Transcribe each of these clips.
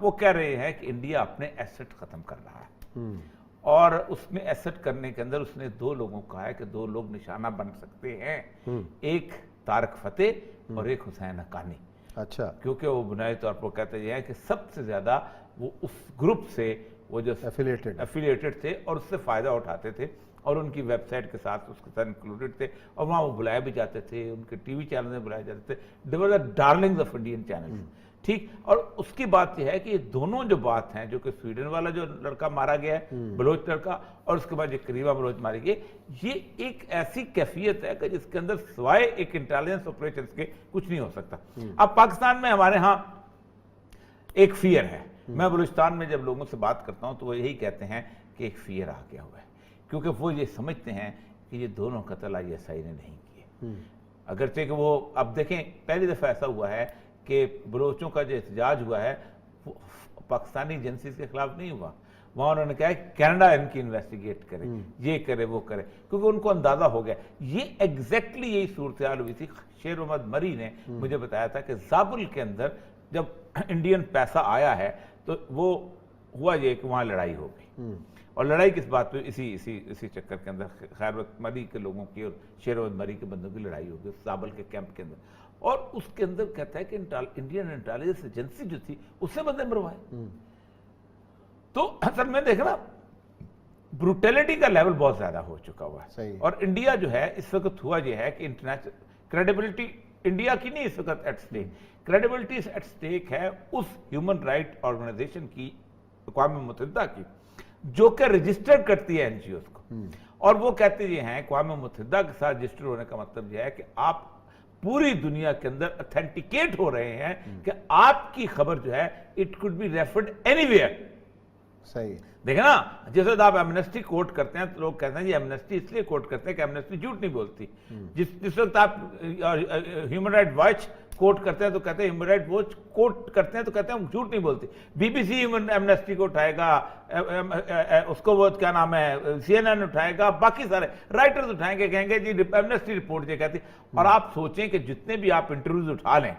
وہ کہہ رہے ہیں کہ انڈیا اپنے ایسٹ ختم کر رہا ہے اور اس میں ایسٹ کرنے کے اندر اس نے دو لوگوں کو کہا ہے کہ دو لوگ نشانہ بن سکتے ہیں، ایک طارق فتح اور ایک حسین حقانی۔ اچھا، کیونکہ وہ بنیادی طور پر کہتے ہیں کہ سب سے زیادہ وہ اس گروپ سے وہ جو ایفیلیٹڈ تھے اور اس سے فائدہ اٹھاتے تھے اور ان کی ویب سائٹ کے ساتھ اس کے ساتھ انکلوڈڈ تھے اور وہاں وہ بلائے بھی جاتے تھے، ان کے ٹی وی چینل میں بلائے جاتے تھے، دے ور دی ڈارلنگز آف انڈین چینلز، ٹھیک۔ اور اس کی بات یہ ہے کہ یہ دونوں جو بات ہیں، جو کہ سویڈن والا جو لڑکا مارا گیا ہے بلوچ لڑکا، اور اس کے بعد یہ کریمہ بلوچ ماری گئی، یہ ایک ایسی کیفیت ہے کہ جس کے اندر سوائے ایک انٹیلیجنس آپریشنز کے کچھ نہیں ہو سکتا۔ اب پاکستان میں ہمارے ہاں ایک فیئر ہے، میں بلوچستان میں جب لوگوں سے بات کرتا ہوں تو وہ یہی کہتے ہیں کہ ایک فیئر آ گیا ہوا ہے، کیونکہ وہ یہ سمجھتے ہیں کہ یہ دونوں قتل ISI نے نہیں کیے، اگرچہ کہ وہ اب دیکھیں پہلی دفعہ ایسا ہوا ہے کہ بلوچوں کا جو احتجاج ہوا ہے وہ پاکستانی ایجنسیز کے خلاف نہیں ہوا، وہاں انہوں نے کہا ہے کینیڈا ان کی انویسٹیگیٹ کرے، یہ کرے وہ کرے، کیونکہ ان کو اندازہ ہو گیا۔ یہ ایگزیکٹلی یہی صورتحال ہوئی تھی۔ شیر محمد مری نے مجھے بتایا تھا کہ زابل کے اندر جب انڈین پیسہ آیا ہے تو وہ ہوا یہ کہ وہاں لڑائی ہو گئی، اور لڑائی کس بات پہ؟ اسی چکر کے اندر خیر وقت مری کے لوگوں کی اور شیر محمد مری کے بندوں کی لڑائی ہو گئی زابل کے کیمپ کے اندر، اور اس کے اندر کہتا ہے کہ انڈین انٹیلیجنس ایجنسی جو تھی اس سے بندے مروائے۔ تو اصل میں دیکھنا بروٹیلٹی کا لیول بہت زیادہ ہو چکا ہوا ہے، اور انڈیا جو ہے اس وقت ہوا یہ ہے کہ انٹرنیشنل کریڈیبلٹی انڈیا کی نہیں اس وقت ایٹ سٹیک، کریڈیبلٹی ایٹ سٹیک ہے اس ہیومن رائٹ آرگنائزیشن کی، اقوام متحدہ کی، جو کہ رجسٹر کرتی ہے NGOs کو، اور وہ کہتے یہ ہیں اقوام متحدہ کے ساتھ رجسٹر ہونے کا مطلب یہ ہے کہ آپ پوری دنیا کے اندر اتھینٹیکیٹ ہو رہے ہیں کہ آپ کی خبر جو ہے it could be referred anywhere. صحیح دیکھیں نا، جیسے آپ ایمنسٹی کوٹ کرتے ہیں تو لوگ کہتے ہیں یہ ایمنسٹی اس لیے کوٹ کرتے ہیں کہ ایمنسٹی جھوٹ نہیں بولتی، جس وقت آپ ہیومن رائٹ واچ کوٹ کرتے ہیں تو کہتے ہیں ہیومن رائٹ واچ کوٹ کرتے ہیں تو کہتے ہیں جھوٹ نہیں بولتی، BBC ایمنسٹی کو اٹھائے گا، اس کو وہ کیا نام ہے CNN اٹھائے گا، باقی سارے رائٹرز اٹھائیں گے، کہیں گے جی ایمنسٹی رپورٹ یہ کہتی۔ اور آپ سوچیں کہ جتنے بھی آپ انٹرویوز اٹھا لیں،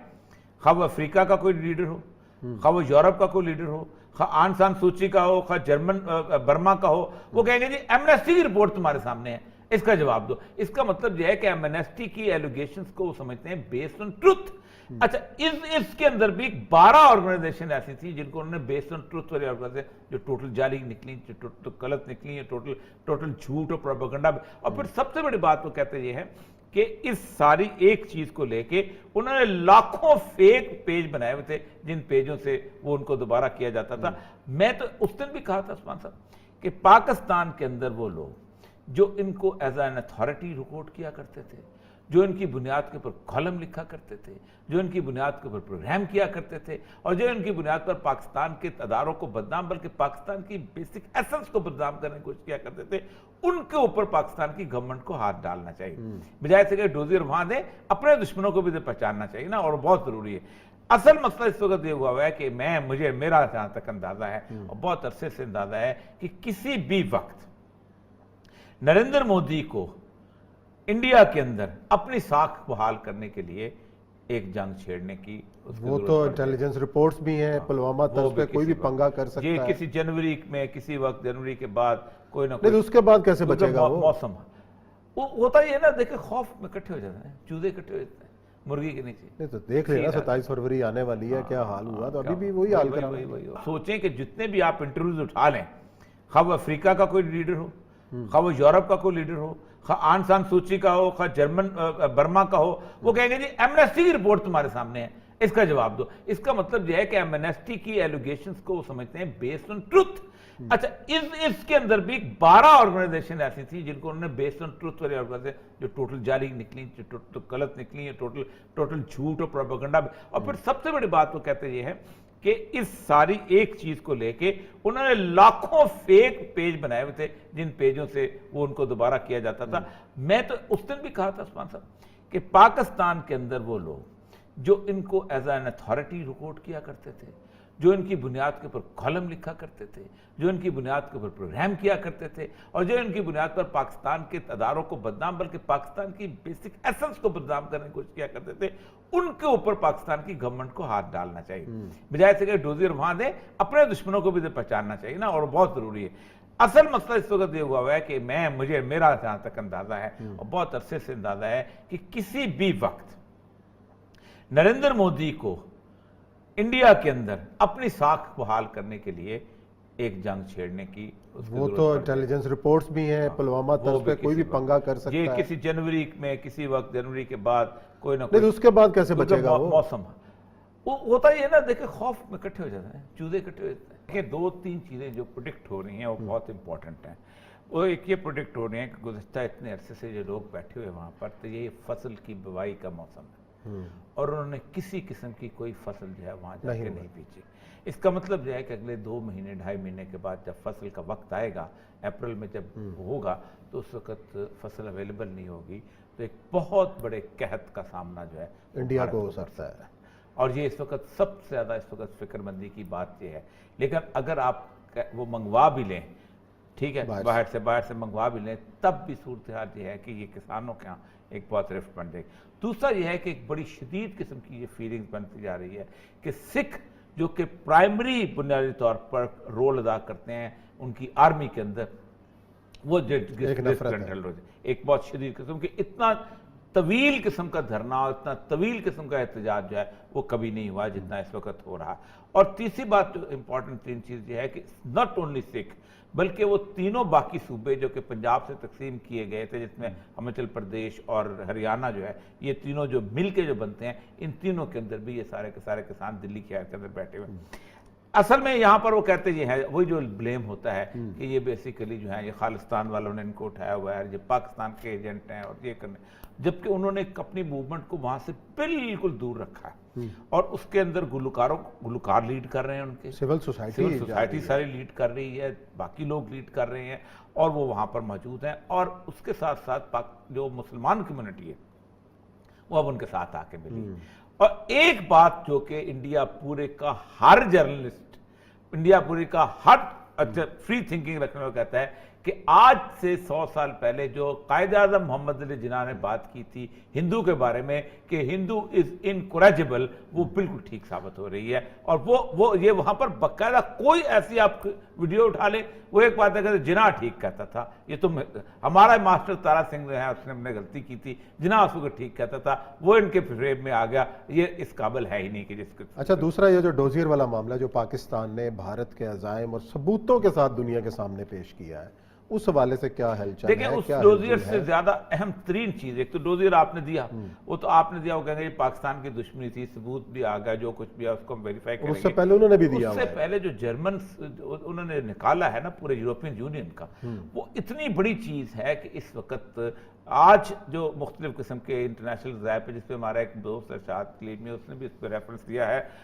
خواہ وہ افریقہ کا کوئی لیڈر ہو، خواہ وہ یورپ کا کوئی لیڈر ہو، خواہ آن سان سوچی کا ہو، خواہ جرمن برما کا ہو، وہ کہیں گے جی ایمنسٹی کی رپورٹ تمہارے سامنے ہے، اس کا جواب دو۔ اس کا مطلب یہ ہے کہ ایمنسٹی کی ایلیگیشنز کو وہ سمجھتے ہیں بیسڈ آن ٹروتھ۔ اچھا، اس کے اندر بھی 12 آرگنائزیشن ایسی تھی جن کو انہوں نے بیسڈ آن ٹروتھ والی آرگنائزیشن جو ٹوٹل جعلی نکلی، جو غلط نکلی، ٹوٹل جھوٹ اور پروپیگنڈا۔ اور پھر سب سے بڑی بات وہ کہتے یہ ہے کہ اس ساری ایک چیز کو لے کے انہوں نے لاکھوں فیک پیج بنائے ہوئے تھے جن پیجوں سے وہ ان کو دوبارہ کیا جاتا تھا۔ میں تو اس دن بھی کہا تھا عثمان صاحب کہ پاکستان کے اندر وہ لوگ جو ان کو ایز این اتھارٹی رپورٹ کیا کرتے تھے، جو ان کی بنیاد کے اوپر کالم لکھا کرتے تھے، جو ان کی بنیاد کے اوپر پروگرام کیا کرتے تھے، اور جو ان کی بنیاد پر پاکستان کے اداروں کو بدنام بلکہ پاکستان کی بیسک ایسنس کو بدنام کرنے کی کوشش کیا کرتے تھے، ان کے اوپر پاکستان کی گورنمنٹ کو ہاتھ ڈالنا چاہیے، بجائے سے کہ ڈوزیر وہاں دیں، اپنے دشمنوں کو بھی پہچاننا چاہیے نا، اور بہت ضروری ہے۔ اصل مسئلہ اس وقت یہ ہوا ہے کہ میرا جہاں تک اندازہ ہے اور بہت عرصے سے اندازہ ہے کہ کسی بھی وقت نریندر مودی کو انڈیا کے اندر اپنی ساکھ بحال کرنے کے لیے ایک جنگ چھیڑنے کی وہ تو انٹیلیجنس رپورٹس بھی ہیں، پلوامہ تک پہ کوئی بھی پنگا کر سکتا ہے، یہ کسی جنوری میں کسی وقت جنوری کے بعد کوئی نہ کوئی، اس کے بعد کیسے بچے گا وہ موسم ہوتا ہے نا، دیکھیں خوف میں اکٹھے ہو جاتے ہیں، چوزے اکٹھے ہو جاتے ہیں مرغی کے نیچے۔ نہیں تو دیکھ لینا 27 فروری آنے والی ہے، کیا حال ہوا، تو ابھی بھی وہی حال کرا رہا ہے۔ سوچیں کہ جتنے بھی آپ انٹرویوز اٹھا لیں، خواہ وہ افریقہ کا کوئی لیڈر ہو، خواہ وہ یورپ کا کوئی لیڈر ہو، خواہ آن سان سوچی کا ہو، خواہ جرمن برما کا ہو، وہ کہیں گے جی ایمنسٹی کی رپورٹ تمہارے سامنے ہے، اس کا جواب دو۔ اس کا مطلب یہ ہے کہ ایمنسٹی کی ایلیگیشنز کو وہ سمجھتے ہیں بیسڈ آن ٹروتھ۔ اچھا، اس کے اندر بھی 12 آرگنائزیشن ایسی تھی جن کو انہوں نے بیسڈ آن ٹروتھ والی آرگنائزیشن جو ٹوٹل جعلی نکلی، جو غلط نکلی، ٹوٹل جھوٹ اور پروپیگنڈا۔ اور پھر سب سے بڑی بات وہ کہتے یہ ہے کہ اس ساری ایک چیز کو لے کے انہوں نے لاکھوں فیک پیج بنائے ہوئے تھے جن پیجوں سے وہ ان کو دوبارہ کیا جاتا تھا۔ میں تو اس دن بھی کہا تھا عثمان صاحب کہ پاکستان کے اندر وہ لوگ جو ان کو ایز این اتھارٹی رپورٹ کیا کرتے تھے، جو ان کی بنیاد کے اوپر کالم لکھا کرتے تھے، جو ان کی بنیاد کے اوپر پروگرام کیا کرتے تھے، اور جو ان کی بنیاد پر پاکستان کے اداروں کو بدنام بلکہ پاکستان کی بیسک ایسنس کو بدنام کرنے کی کوشش کیا کرتے تھے، ان کے اوپر پاکستان کی گورنمنٹ کو ہاتھ ڈالنا چاہیے، بجائے سے کہ ڈوزیر وہاں دے، اپنے دشمنوں کو بھی پہچاننا چاہیے نا، اور بہت ضروری ہے۔ اصل مسئلہ اس وقت یہ ہوا ہے کہ میرا جہاں تک اندازہ ہے اور بہت عرصے سے اندازہ ہے کہ کسی بھی وقت نریندر مودی کو انڈیا کے اندر اپنی ساکھ بحال کرنے کے لیے ایک جنگ چھیڑنے کی وہ تو انٹیلیجنس رپورٹس بھی ہیں، پلوامہ طرز پہ کوئی بھی پنگا کر سکتا ہے، یہ کسی جنوری میں، کسی وقت جنوری کے بعد کوئی نہ نہیں، اس کے بعد کیسے بچے گا وہ؟ موسم وہ ہوتا ہی ہے نا، دیکھیں خوف میں اکٹھے ہو جاتے ہیں، چوزے اکٹھے ہو جاتے ہیں۔ دیکھیں 2-3 چیزیں جو پروڈکٹ ہو رہی ہیں وہ بہت امپورٹنٹ ہیں۔ وہ ایک یہ پروڈکٹ ہو رہی ہیں کہ گزشتہ اتنے عرصے سے جو لوگ بیٹھے ہوئے وہاں پر، تو یہ فصل کی بوائی کا موسم ہے، اور انہوں نے کسی قسم کی کوئی فصل جو ہے وہاں جا کے نہیں بیچی۔ اس کا مطلب یہ ہے کہ اگلے 2 مہینے 2.5 مہینے کے بعد جب فصل کا وقت آئے گا، اپریل میں جب ہوگا، تو اس وقت فصل اویلیبل نہیں ہوگی، تو ایک بہت بڑے قحط کا سامنا جو ہے انڈیا کو ہو سکتا ہے، اور یہ اس وقت سب سے زیادہ اس وقت فکر مندی کی بات یہ ہے۔ لیکن اگر آپ وہ منگوا بھی لیں، ٹھیک ہے، باہر سے منگوا بھی لیں، تب بھی صورتحال یہ ہے کہ یہ کسانوں کے ہاں ایک بہت رفت بن جائے گی۔ دوسرا یہ ہے کہ ایک بڑی شدید قسم کی یہ فیلنگز بنتی جا رہی ہے کہ سکھ جو کہ پرائمری بنیادی طور پر رول ادا کرتے ہیں ان کی آرمی کے اندر، وہ ایک بہت شدید قسم کی، اتنا طویل قسم کا دھرنا اور اتنا طویل قسم کا احتجاج جو ہے وہ کبھی نہیں ہوا جتنا اس وقت ہو رہا۔ اور تیسری بات جو امپورٹنٹ 3 چیز یہ ہے کہ ناٹ اونلی سکھ بلکہ وہ تینوں باقی صوبے جو کہ پنجاب سے تقسیم کیے گئے تھے، جس میں ہماچل پردیش اور ہریانہ جو ہے، یہ تینوں جو مل کے جو بنتے ہیں، ان تینوں کے اندر بھی یہ سارے کے سارے کسان دلی کے اندر بیٹھے ہوئے۔ اصل میں یہاں پر وہ کہتے یہ ہے، وہی جو بلیم ہوتا ہے کہ یہ بیسیکلی جو ہے یہ خالستان والوں نے ان کو اٹھایا ہوا ہے، یہ پاکستان کے ایجنٹ ہیں اور یہ کرنے، جبکہ انہوں نے اپنی موومنٹ کو وہاں سے بالکل دور رکھا ہے، اور اس کے اندر گلوکار لیڈ کر رہے ہیں، ان کے سول سوسائٹی ساری لیڈ کر رہی ہے، باقی لوگ لیڈ کر رہے ہیں، اور وہ وہاں پر موجود ہیں، اور اس کے ساتھ ساتھ جو مسلمان کمیونٹی ہے وہ اب ان کے ساتھ آ کے ملی۔ اور ایک بات جو کہ انڈیا پورے کا ہر جرنلسٹ، انڈیا پوری کا ہر فری تھنکنگ رکھنے کو کہتا ہے کہ آج سے 100 سال پہلے جو قائد اعظم محمد علی جناح نے بات کی تھی ہندو کے بارے میں کہ ہندو از انکوریجبل، وہ بالکل ٹھیک ثابت ہو رہی ہے۔ اور وہ یہ وہاں پر باقاعدہ کوئی ایسی آپ ویڈیو اٹھا لیں، وہ ایک بات ہے کہ جناح ٹھیک کہتا تھا، یہ تو ہمارا ماسٹر تارا سنگھ جو ہے اس نے ہم نے غلطی کی تھی، جناح اس کو ٹھیک کہتا تھا، وہ ان کے فریب میں آ گیا، یہ اس قابل ہے ہی نہیں کہ جس کو۔ اچھا، دوسرا یہ جو ڈوزیر والا معاملہ جو پاکستان نے بھارت کے عزائم اور ثبوتوں کے ساتھ دنیا کے سامنے پیش کیا ہے، اس حوالے سے کیا ہلچل ہے؟ دیکھیں اس ڈوزیر سے زیادہ اہم ترین چیز، ایک تو ڈوزیر آپ نے دیا، وہ تو آپ نے دیا، وہ کہیں گے یہ پاکستان کی دشمنی تھی، ثبوت بھی آ گیا، جو کچھ بھی ہے اس کو ہم ویریفائی کریں گے۔ اس سے پہلے انہوں نے بھی دیا، اس سے پہلے جو جرمنز انہوں نے نکالا ہے نا پورے یورپین یونین کا، وہ اتنی بڑی چیز ہے کہ اس وقت آج جو مختلف قسم کے انٹرنیشنل ذرائع پہ، جس پہ ہمارا ایک دوست ارشاد کلیمی، اس نے بھی اس پہ ریفرنس دیا ہے